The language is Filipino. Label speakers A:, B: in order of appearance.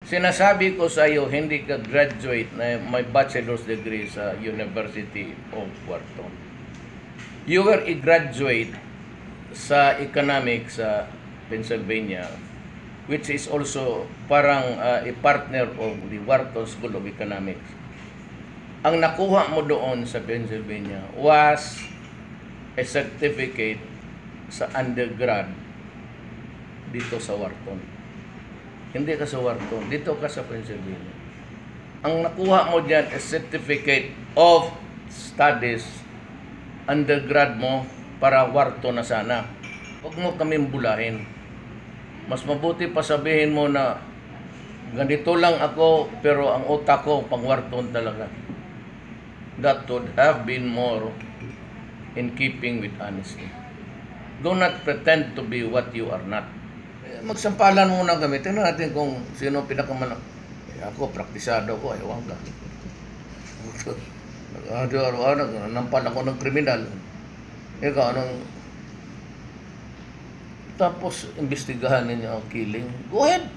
A: Sinasabi ko sa iyo, hindi ka graduate na may bachelor's degree sa University of Wharton. You were a graduate sa economics sa Pennsylvania, which is also parang a partner of the Wharton School of Economics. Ang nakuha mo doon sa Pennsylvania was a certificate sa undergrad dito sa Wharton. Hindi ka sa Wharton, dito ka sa Pennsylvania. Ang nakuha mo dyan is certificate of studies, undergrad mo para Wharton na sana. Huwag mo kaming bulahin. Mas mabuti pa sabihin mo na ganito lang ako pero ang utak ko pang Wharton talaga. That would have been more in keeping with honesty. Do not pretend to be what you are not. Magsampalan muna kami. Tingnan natin kung sino pinakamalaki. Ako, praktisado ko. Ewan ka. Nampal ako ng kriminal. Ikaw, anong... Tapos, imbestigahan ninyo ang killing. Go ahead.